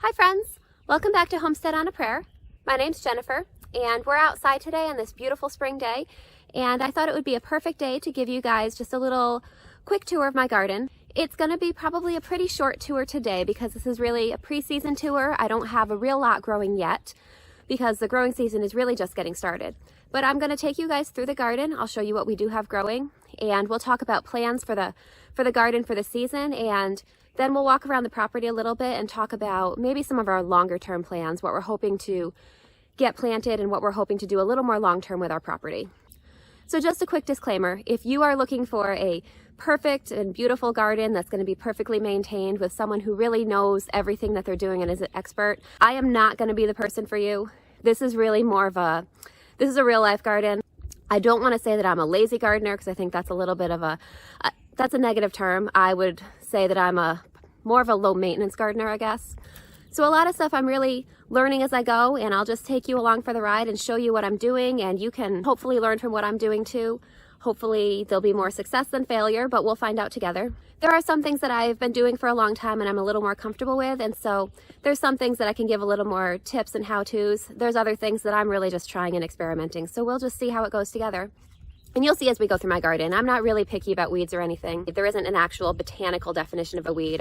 Hi friends, welcome back to Homestead on a Prayer. My name's Jennifer and we're outside today on this beautiful spring day, and I thought it would be a perfect day to give you guys just a little quick tour of my garden. It's going to be probably a pretty short tour today because this is really a pre-season tour. I don't have a real lot growing yet because the growing season is really just getting started. But I'm going to take you guys through the garden. I'll show you what we do have growing, and we'll talk about plans for the garden for the season, and then we'll walk around the property a little bit and talk about maybe some of our longer term plans, what we're hoping to get planted and what we're hoping to do a little more long term with our property. So just a quick disclaimer, if you are looking for a perfect and beautiful garden that's going to be perfectly maintained with someone who really knows everything that they're doing and is an expert, I am not going to be the person for you. This is really this is a real life garden. I don't want to say that I'm a lazy gardener because I think that's a little bit of that's a negative term. I would say that I'm more of a low maintenance gardener, I guess. So a lot of stuff I'm really learning as I go, and I'll just take you along for the ride and show you what I'm doing, and you can hopefully learn from what I'm doing too. Hopefully there'll be more success than failure, but we'll find out together. There are some things that I've been doing for a long time and I'm a little more comfortable with, and so there's some things that I can give a little more tips and how-tos. There's other things that I'm really just trying and experimenting, so we'll just see how it goes together. And you'll see as we go through my garden, I'm not really picky about weeds or anything. There isn't an actual botanical definition of a weed.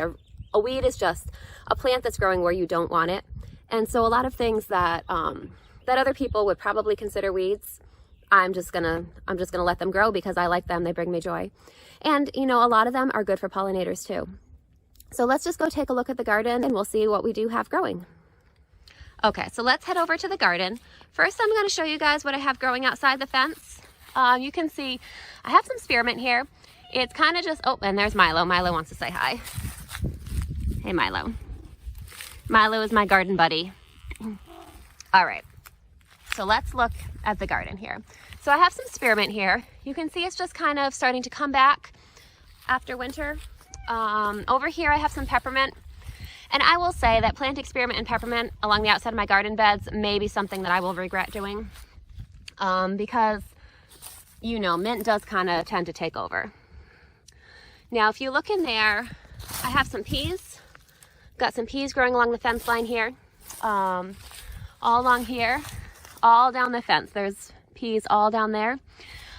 A weed is just a plant that's growing where you don't want it. And so a lot of things that that other people would probably consider weeds, I'm just gonna let them grow because I like them. They bring me joy. And you know, a lot of them are good for pollinators too. So let's just go take a look at the garden and we'll see what we do have growing. Okay, so let's head over to the garden. First, I'm gonna show you guys what I have growing outside the fence. You can see I have some spearmint here. It's kind of just, oh, and there's Milo. Milo wants to say hi. Hey, Milo. Milo is my garden buddy. All right, so let's look at the garden here. So I have some spearmint here. You can see it's just kind of starting to come back after winter. Over here I have some peppermint. And I will say that planting spearmint and peppermint along the outside of my garden beds may be something that I will regret doing. Because, you know, mint does kind of tend to take over. Now, if you look in there, I have some peas. Got some peas growing along the fence line here. All along here, all down the fence. There's peas all down there.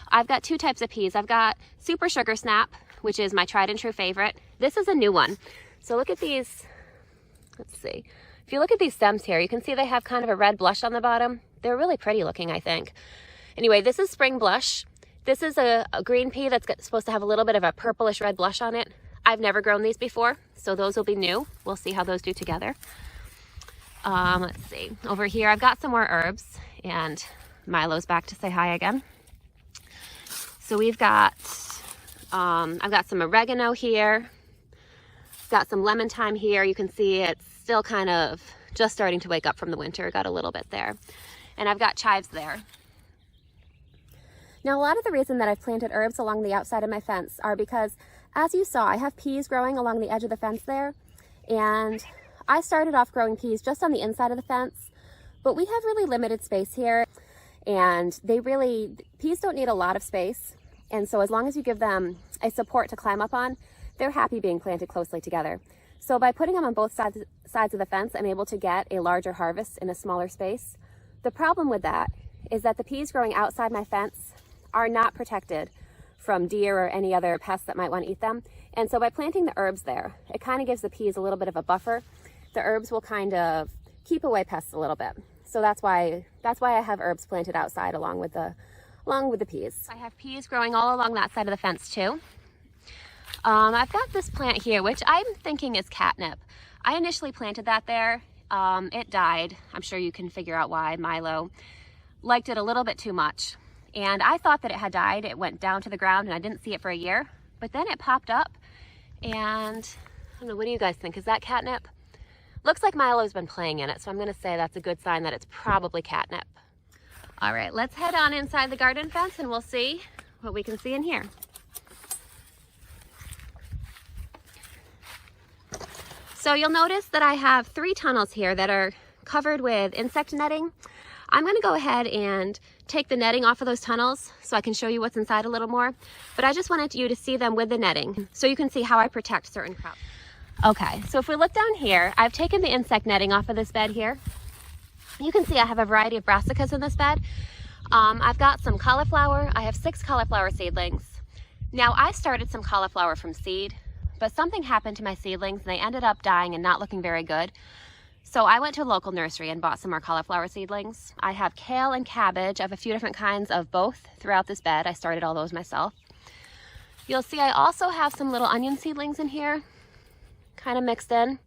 I've got two types of peas. I've got Super Sugar Snap, which is my tried and true favorite. This is a new one. So look at these. Let's see. If you look at these stems here, you can see they have kind of a red blush on the bottom. They're really pretty looking, I think. Anyway, this is Spring Blush. This is a green pea that's supposed to have a little bit of a purplish red blush on it. I've never grown these before, so those will be new. We'll see how those do together. Let's see. Over here, I've got some more herbs, and Milo's back to say hi again. So we've got, I've got some oregano here. Got some lemon thyme here. You can see it's still kind of just starting to wake up from the winter. Got a little bit there. And I've got chives there. Now, a lot of the reason that I've planted herbs along the outside of my fence are because, as you saw, I have peas growing along the edge of the fence there. And I started off growing peas just on the inside of the fence, but we have really limited space here. And peas don't need a lot of space. And so as long as you give them a support to climb up on, they're happy being planted closely together. So by putting them on both sides of the fence, I'm able to get a larger harvest in a smaller space. The problem with that is that the peas growing outside my fence are not protected from deer or any other pests that might want to eat them. And so by planting the herbs there, it kind of gives the peas a little bit of a buffer. The herbs will kind of keep away pests a little bit. So that's why I have herbs planted outside along with the peas. I have peas growing all along that side of the fence too. I've got this plant here, which I'm thinking is catnip. I initially planted that there. It died. I'm sure you can figure out why. Milo liked it a little bit too much. And I thought that it had died. It went down to the ground and I didn't see it for a year. But then it popped up and I don't know, what do you guys think? Is that catnip? Looks like Milo's been playing in it, so I'm going to say that's a good sign that it's probably catnip. All right, let's head on inside the garden fence and we'll see what we can see in here. So you'll notice that I have 3 tunnels here that are covered with insect netting. I'm going to go ahead and take the netting off of those tunnels so I can show you what's inside a little more. But I just wanted you to see them with the netting so you can see how I protect certain crops. Okay, so if we look down here, I've taken the insect netting off of this bed here. You can see I have a variety of brassicas in this bed. I've got some cauliflower. I have 6 cauliflower seedlings. Now, I started some cauliflower from seed, but something happened to my seedlings and they ended up dying and not looking very good. So I went to a local nursery and bought some more cauliflower seedlings. I have kale and cabbage. I have a few different kinds of both throughout this bed. I started all those myself. You'll see I also have some little onion seedlings in here, kind of mixed in.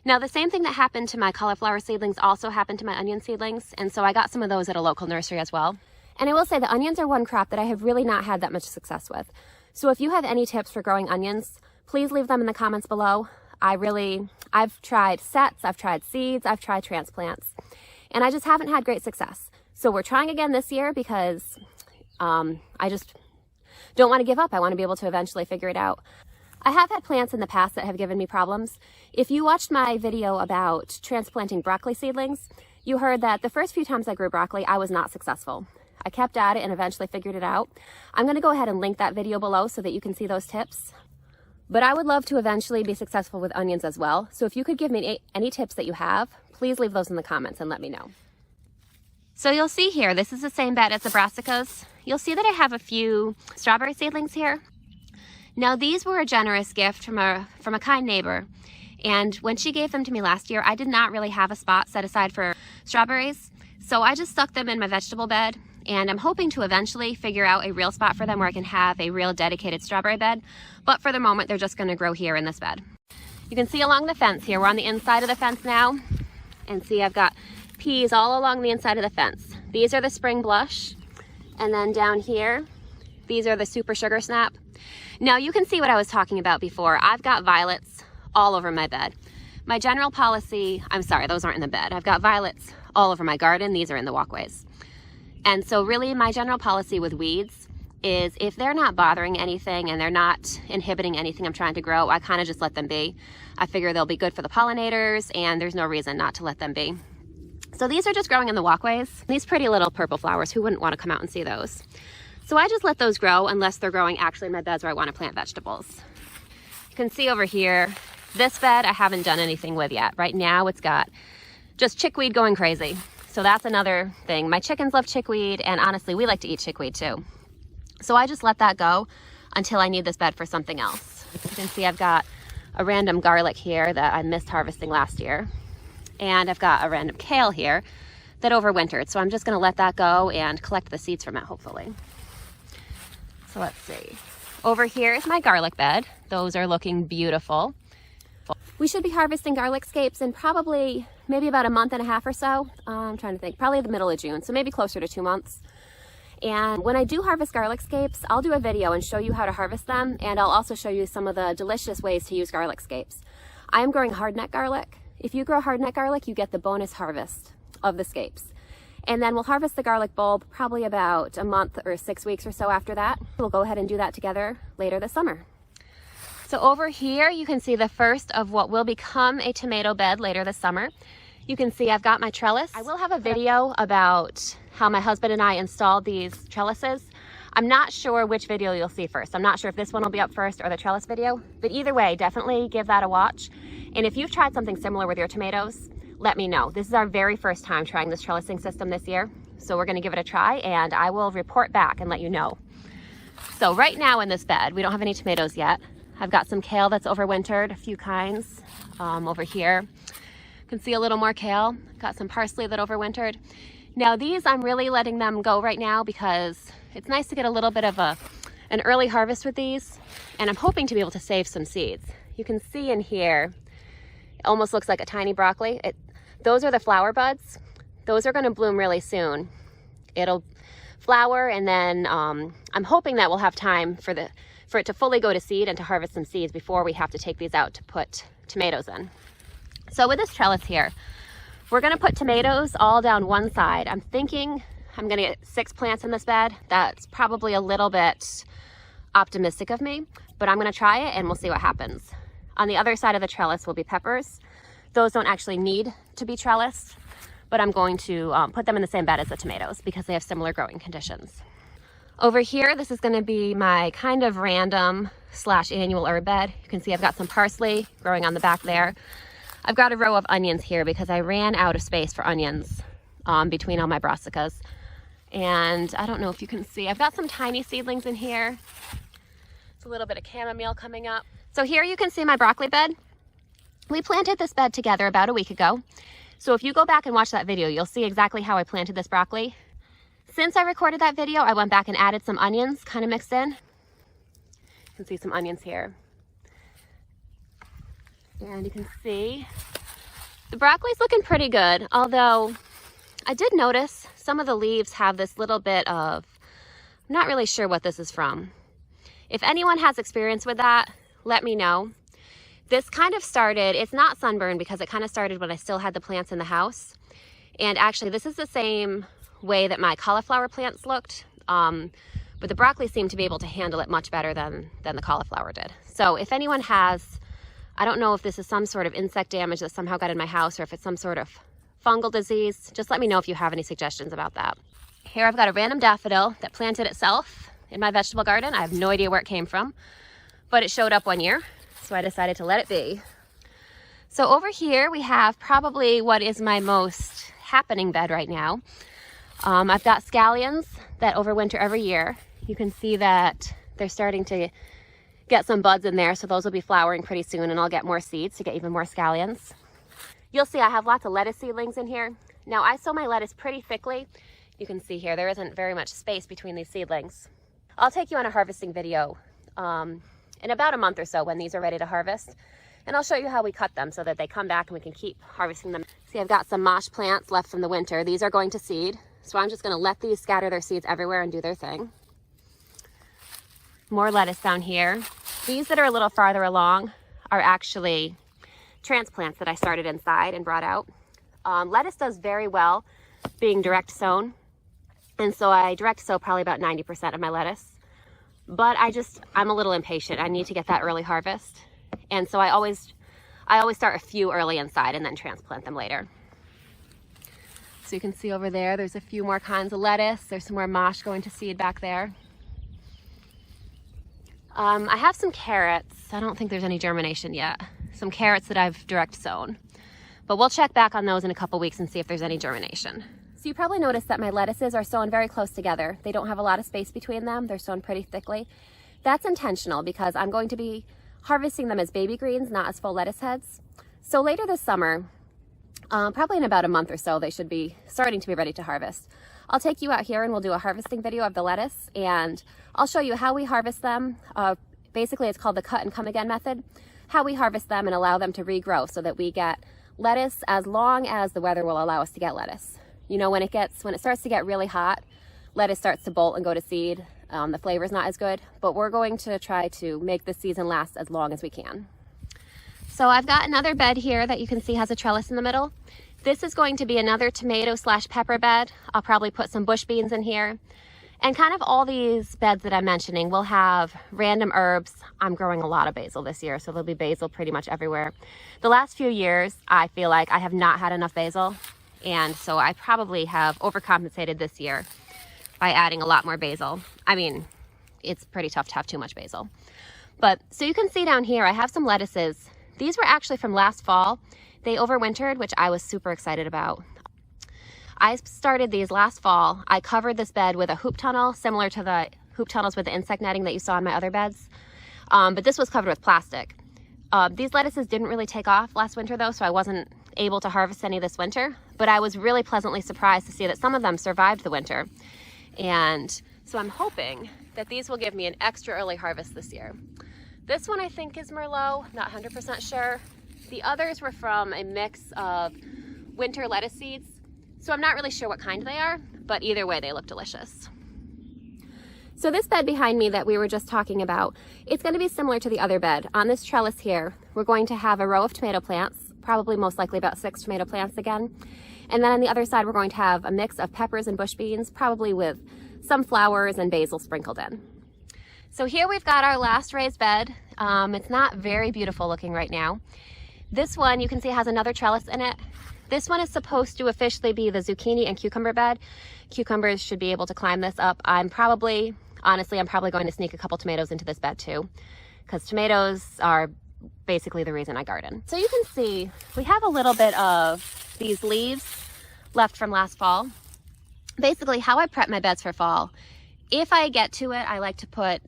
Now, the same thing that happened to my cauliflower seedlings also happened to my onion seedlings, and so I got some of those at a local nursery as well. And I will say the onions are one crop that I have really not had that much success with. So if you have any tips for growing onions, please leave them in the comments below. I've tried sets, I've tried seeds, I've tried transplants, and I just haven't had great success. So we're trying again this year because I just don't want to give up. I want to be able to eventually figure it out. I have had plants in the past that have given me problems. If you watched my video about transplanting broccoli seedlings, you heard that the first few times I grew broccoli, I was not successful. I kept at it and eventually figured it out. I'm going to go ahead and link that video below so that you can see those tips. But I would love to eventually be successful with onions as well. So if you could give me any tips that you have, please leave those in the comments and let me know. So you'll see here, this is the same bed as the brassicas. You'll see that I have a few strawberry seedlings here. Now, these were a generous gift from a kind neighbor. And when she gave them to me last year, I did not really have a spot set aside for strawberries. So I just stuck them in my vegetable bed. And I'm hoping to eventually figure out a real spot for them where I can have a real dedicated strawberry bed. But for the moment, they're just going to grow here in this bed. You can see along the fence here. We're on the inside of the fence now. And see, I've got peas all along the inside of the fence. These are the spring blush. And then down here, these are the super sugar snap. Now you can see what I was talking about before. I've got violets all over my bed. My general policy, I'm sorry, those aren't in the bed. I've got violets all over my garden. These are in the walkways. And so really my general policy with weeds is if they're not bothering anything and they're not inhibiting anything I'm trying to grow, I kind of just let them be. I figure they'll be good for the pollinators and there's no reason not to let them be. So these are just growing in the walkways. These pretty little purple flowers, who wouldn't want to come out and see those? So I just let those grow unless they're growing actually in my beds where I want to plant vegetables. You can see over here, this bed I haven't done anything with yet. Right now it's got just chickweed going crazy. So that's another thing. My chickens love chickweed, and honestly, we like to eat chickweed too. So I just let that go until I need this bed for something else. You can see I've got a random garlic here that I missed harvesting last year. And I've got a random kale here that overwintered. So I'm just gonna let that go and collect the seeds from it, hopefully. So let's see. Over here is my garlic bed. Those are looking beautiful. We should be harvesting garlic scapes in probably maybe about a month and a half or so. I'm trying to think, probably the middle of June, so maybe closer to 2 months. And when I do harvest garlic scapes, I'll do a video and show you how to harvest them, and I'll also show you some of the delicious ways to use garlic scapes. I am growing hardneck garlic. If you grow hardneck garlic, you get the bonus harvest of the scapes. And then we'll harvest the garlic bulb probably about a month or 6 weeks or so after that. We'll go ahead and do that together later this summer. So over here, you can see the first of what will become a tomato bed later this summer. You can see I've got my trellis. I will have a video about how my husband and I installed these trellises. I'm not sure which video you'll see first. I'm not sure if this one will be up first or the trellis video, but either way, definitely give that a watch. And if you've tried something similar with your tomatoes, let me know. This is our very first time trying this trellising system this year. So we're gonna give it a try and I will report back and let you know. So right now in this bed, we don't have any tomatoes yet. I've got some kale that's overwintered, a few kinds over here. You can see a little more kale. Got some parsley that overwintered. Now these, I'm really letting them go right now because it's nice to get a little bit of an early harvest with these, and I'm hoping to be able to save some seeds. You can see in here, it almost looks like a tiny broccoli. Those are the flower buds. Those are gonna bloom really soon. It'll flower, and then I'm hoping that we'll have time for it to fully go to seed and to harvest some seeds before we have to take these out to put tomatoes in. So with this trellis here, we're gonna put tomatoes all down one side. I'm thinking I'm gonna get 6 plants in this bed. That's probably a little bit optimistic of me, but I'm gonna try it and we'll see what happens. On the other side of the trellis will be peppers. Those don't actually need to be trellised, but I'm going to put them in the same bed as the tomatoes because they have similar growing conditions. Over here, this is going to be my kind of random / annual herb bed. You can see I've got some parsley growing on the back there. I've got a row of onions here because I ran out of space for onions between all my brassicas. And I don't know if you can see, I've got some tiny seedlings in here. It's a little bit of chamomile coming up. So here you can see my broccoli bed. We planted this bed together about a week ago. So if you go back and watch that video, you'll see exactly how I planted this broccoli. Since I recorded that video, I went back and added some onions kind of mixed in. You can see some onions here. And you can see the broccoli's looking pretty good, although I did notice some of the leaves have this little bit of, I'm not really sure what this is from. If anyone has experience with that, let me know. This kind of started, it's not sunburn because it kind of started when I still had the plants in the house. And actually this is the same way that my cauliflower plants looked, but the broccoli seemed to be able to handle it much better than the cauliflower did. So if anyone has, I don't know if this is some sort of insect damage that somehow got in my house or if it's some sort of fungal disease, just let me know if you have any suggestions about that. Here I've got a random daffodil that planted itself in my vegetable garden. I have no idea where it came from, but it showed up one year, so I decided to let it be. So over here we have probably what is my most happening bed right now. I've got scallions that overwinter every year. You can see that they're starting to get some buds in there, so those will be flowering pretty soon and I'll get more seeds to get even more scallions. You'll see I have lots of lettuce seedlings in here. Now I sow my lettuce pretty thickly. You can see here there isn't very much space between these seedlings. I'll take you on a harvesting video in about a month or so when these are ready to harvest. And I'll show you how we cut them so that they come back and we can keep harvesting them. See, I've got some mosh plants left from the winter. These are going to seed. So I'm just gonna let these scatter their seeds everywhere and do their thing. More lettuce down here. These that are a little farther along are actually transplants that I started inside and brought out. Lettuce does very well being direct sown. And so I direct sow probably about 90% of my lettuce. But I'm a little impatient. I need to get that early harvest. And so I always start a few early inside and then transplant them later. So you can see over there, there's a few more kinds of lettuce. There's some more mosh going to seed back there. I have some carrots. I don't think there's any germination yet. Some carrots that I've direct sown. But we'll check back on those in a couple weeks and see if there's any germination. So you probably noticed that my lettuces are sown very close together. They don't have a lot of space between them. They're sown pretty thickly. That's intentional because I'm going to be harvesting them as baby greens, not as full lettuce heads. So later this summer, probably in about a month or so, they should be starting to be ready to harvest. I'll take you out here and we'll do a harvesting video of the lettuce and I'll show you how we harvest them. Basically, it's called the cut and come again method. How we harvest them and allow them to regrow so that we get lettuce as long as the weather will allow us to get lettuce. You know, when it starts to get really hot, lettuce starts to bolt and go to seed. The flavor's not as good, but we're going to try to make the season last as long as we can. So I've got another bed here that you can see has a trellis in the middle. This is going to be another tomato / pepper bed. I'll probably put some bush beans in here. And kind of all these beds that I'm mentioning will have random herbs. I'm growing a lot of basil this year, so there'll be basil pretty much everywhere. The last few years, I feel like I have not had enough basil. And so I probably have overcompensated this year by adding a lot more basil. I mean, it's pretty tough to have too much basil. But so you can see down here, I have some lettuces. These were actually from last fall. They overwintered, which I was super excited about. I started these last fall. I covered this bed with a hoop tunnel, similar to the hoop tunnels with the insect netting that you saw in my other beds. But this was covered with plastic. These lettuces didn't really take off last winter though, so I wasn't able to harvest any this winter. But I was really pleasantly surprised to see that some of them survived the winter. And so I'm hoping that these will give me an extra early harvest this year. This one I think is Merlot, not 100% sure. The others were from a mix of winter lettuce seeds. So I'm not really sure what kind they are, but either way they look delicious. So this bed behind me that we were just talking about, it's going to be similar to the other bed. On this trellis here, we're going to have a row of tomato plants, probably most likely about 6 tomato plants again. And then on the other side, we're going to have a mix of peppers and bush beans, probably with some flowers and basil sprinkled in. So here we've got our last raised bed. It's not very beautiful looking right now. This one you can see has another trellis in it. This one is supposed to officially be the zucchini and cucumber bed. Cucumbers should be able to climb this up. I'm probably Honestly, I'm probably going to sneak a couple tomatoes into this bed too, because tomatoes are basically the reason I garden. So you can see we have a little bit of these leaves left from last fall. Basically how I prep my beds for fall, if I get to it, I like to put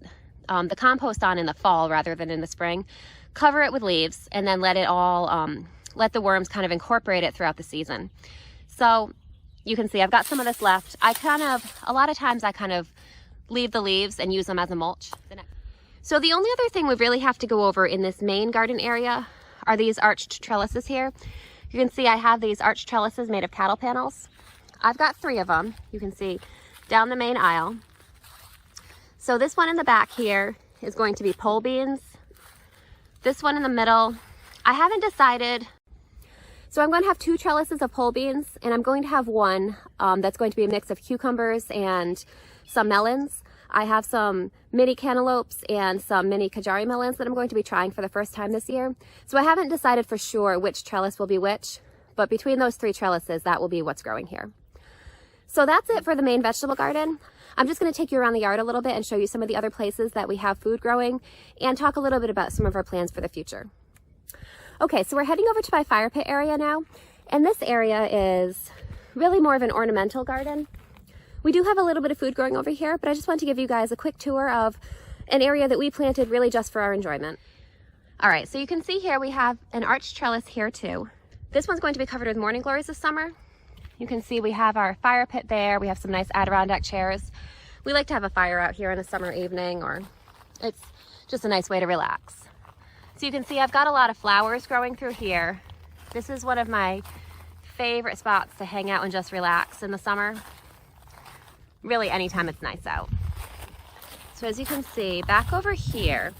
the compost on in the fall rather than in the spring, cover it with leaves, and then let it all, let the worms kind of incorporate it throughout the season. So you can see I've got some of this left. A lot of times I kind of leave the leaves and use them as a mulch. So the only other thing we really have to go over in this main garden area are these arched trellises here. You can see I have these arched trellises made of cattle panels. I've got 3 of them, you can see, down the main aisle. So this one in the back here is going to be pole beans. This one in the middle, I haven't decided. So I'm going to have 2 trellises of pole beans, and I'm going to have one that's going to be a mix of cucumbers and some melons. I have some mini cantaloupes and some mini Kajari melons that I'm going to be trying for the first time this year. So I haven't decided for sure which trellis will be which, but between those 3 trellises, that will be what's growing here. So that's it for the main vegetable garden. I'm just going to take you around the yard a little bit and show you some of the other places that we have food growing and talk a little bit about some of our plans for the future. Okay, so we're heading over to my fire pit area now, and this area is really more of an ornamental garden. We do have a little bit of food growing over here, but I just want to give you guys a quick tour of an area that we planted really just for our enjoyment. All right, so you can see here we have an arched trellis here too. This one's going to be covered with morning glories this summer. You can see we have our fire pit there. We have some nice Adirondack chairs. We like to have a fire out here on a summer evening, or it's just a nice way to relax. So you can see I've got a lot of flowers growing through here. This is one of my favorite spots to hang out and just relax in the summer. Really anytime it's nice out. So as you can see, back over here,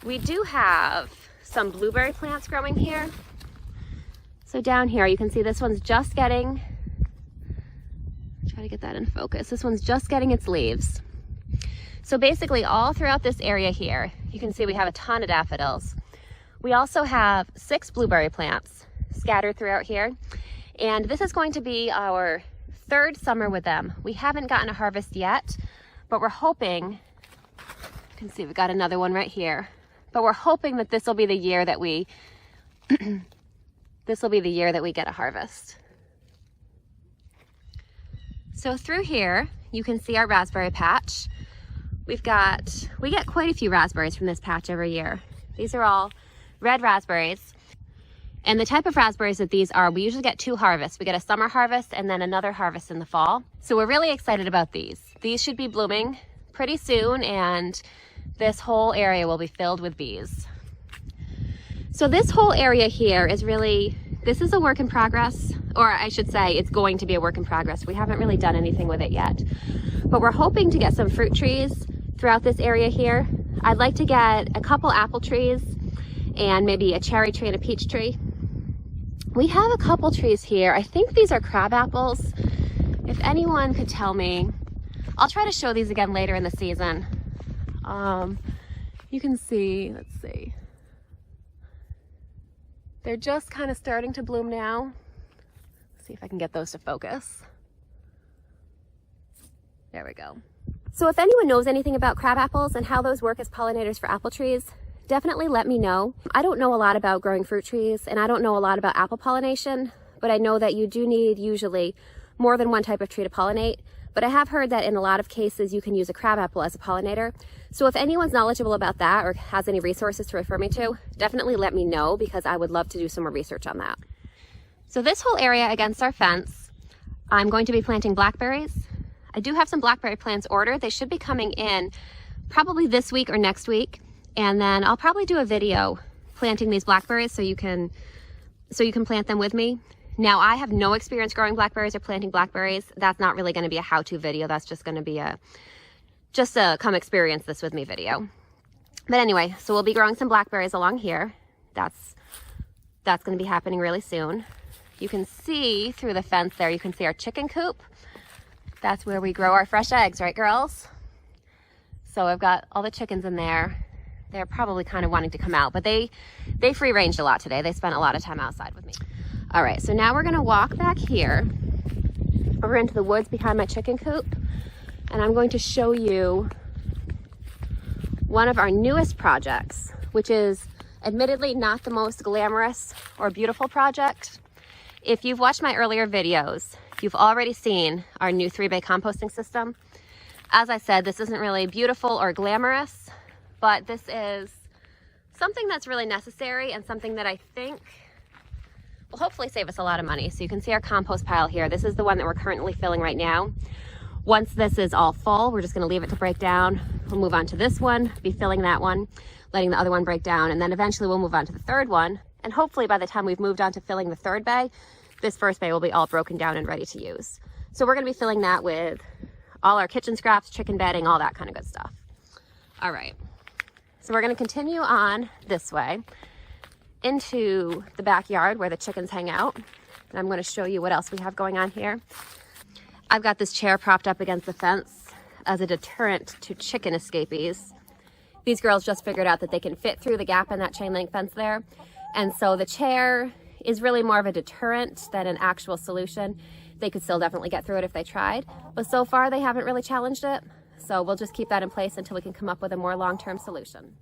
we do have some blueberry plants growing here. So down here, you can see this one's just getting, try to get that in focus. This one's just getting its leaves. So basically all throughout this area here, you can see we have a ton of daffodils. We also have 6 blueberry plants scattered throughout here. And this is going to be our 3rd summer with them. We haven't gotten a harvest yet, but we're hoping, you can see we've got another one right here, but we're hoping that this will be the year that we this will be the year that we get a harvest. So through here, you can see our raspberry patch. We get quite a few raspberries from this patch every year. These are all red raspberries. And the type of raspberries that these are, we usually get 2 harvests. We get a summer harvest and then another harvest in the fall. So we're really excited about these. These should be blooming pretty soon, and this whole area will be filled with bees. So this whole area here is really, this is a work in progress, or I should say it's going to be a work in progress. We haven't really done anything with it yet, but we're hoping to get some fruit trees throughout this area here. I'd like to get a couple apple trees and maybe a cherry tree and a peach tree. We have a couple trees here. I think these are crab apples. If anyone could tell me, I'll try to show these again later in the season. You can see, let's see. They're just kind of starting to bloom now. Let's see if I can get those to focus. There we go. So if anyone knows anything about crab apples and how those work as pollinators for apple trees, definitely let me know. I don't know a lot about growing fruit trees, and I don't know a lot about apple pollination, but I know that you do need usually more than one type of tree to pollinate. But I have heard that in a lot of cases you can use a crabapple as a pollinator. So if anyone's knowledgeable about that or has any resources to refer me to, definitely let me know, because I would love to do some more research on that. So this whole area against our fence, I'm going to be planting blackberries. I do have some blackberry plants ordered. They should be coming in probably this week or next week. And then I'll probably do a video planting these blackberries so you can plant them with me. Now, I have no experience growing blackberries or planting blackberries. That's not really going to be a how-to video. That's just going to be a come experience this with me video. But anyway, so we'll be growing some blackberries along here. That's going to be happening really soon. You can see through the fence there, you can see our chicken coop. That's where we grow our fresh eggs, right, girls? So I've got all the chickens in there. They're probably kind of wanting to come out, but they free ranged a lot today. They spent a lot of time outside with me. All right, so now we're gonna walk back here over into the woods behind my chicken coop, and I'm going to show you one of our newest projects, which is admittedly not the most glamorous or beautiful project. If you've watched my earlier videos, you've already seen our new 3-bay composting system. As I said, this isn't really beautiful or glamorous, but this is something that's really necessary and something that I think will hopefully save us a lot of money. So you can see our compost pile here. This is the one that we're currently filling right now. Once this is all full, we're just gonna leave it to break down. We'll move on to this one, be filling that one, letting the other one break down, and then eventually we'll move on to the third one. And hopefully by the time we've moved on to filling the third bay, this first bay will be all broken down and ready to use. So we're gonna be filling that with all our kitchen scraps, chicken bedding, all that kind of good stuff. All right, so we're gonna continue on this way into the backyard where the chickens hang out. And I'm gonna show you what else we have going on here. I've got this chair propped up against the fence as a deterrent to chicken escapees. These girls just figured out that they can fit through the gap in that chain link fence there. And so the chair is really more of a deterrent than an actual solution. They could still definitely get through it if they tried, but so far they haven't really challenged it. So we'll just keep that in place until we can come up with a more long-term solution.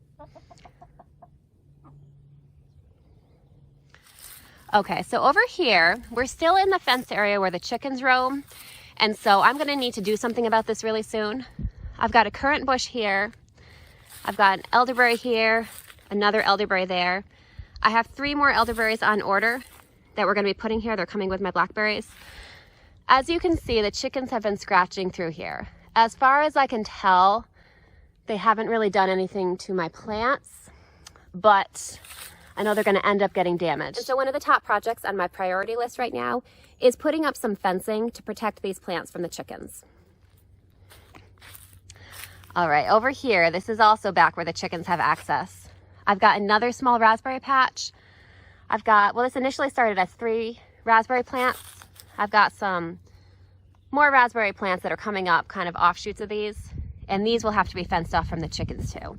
Okay, so over here, we're still in the fence area where the chickens roam. And so I'm gonna need to do something about this really soon. I've got a currant bush here. I've got an elderberry here, another elderberry there. I have 3 more elderberries on order that we're gonna be putting here. They're coming with my blackberries. As you can see, the chickens have been scratching through here. As far as I can tell, they haven't really done anything to my plants, but I know they're gonna end up getting damaged. And so one of the top projects on my priority list right now is putting up some fencing to protect these plants from the chickens. All right, over here, this is also back where the chickens have access. I've got another small raspberry patch. Well, this initially started as 3 raspberry plants. I've got some more raspberry plants that are coming up, kind of offshoots of these, and these will have to be fenced off from the chickens too.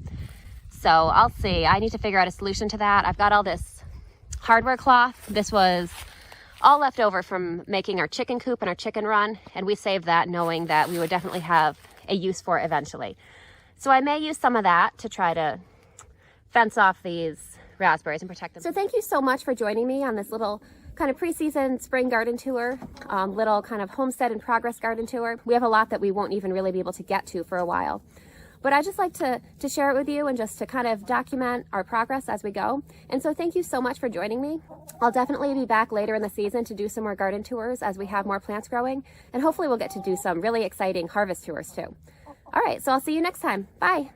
So I'll see, I need to figure out a solution to that. I've got all this hardware cloth. This was all left over from making our chicken coop and our chicken run, and we saved that knowing that we would definitely have a use for it eventually. So I may use some of that to try to fence off these raspberries and protect them. So thank you so much for joining me on this little kind of pre-season spring garden tour, little kind of homestead in progress garden tour. We have a lot that we won't even really be able to get to for a while. But I just like to share it with you and just to kind of document our progress as we go. And so thank you so much for joining me. I'll definitely be back later in the season to do some more garden tours as we have more plants growing. And hopefully we'll get to do some really exciting harvest tours too. All right, so I'll see you next time. Bye.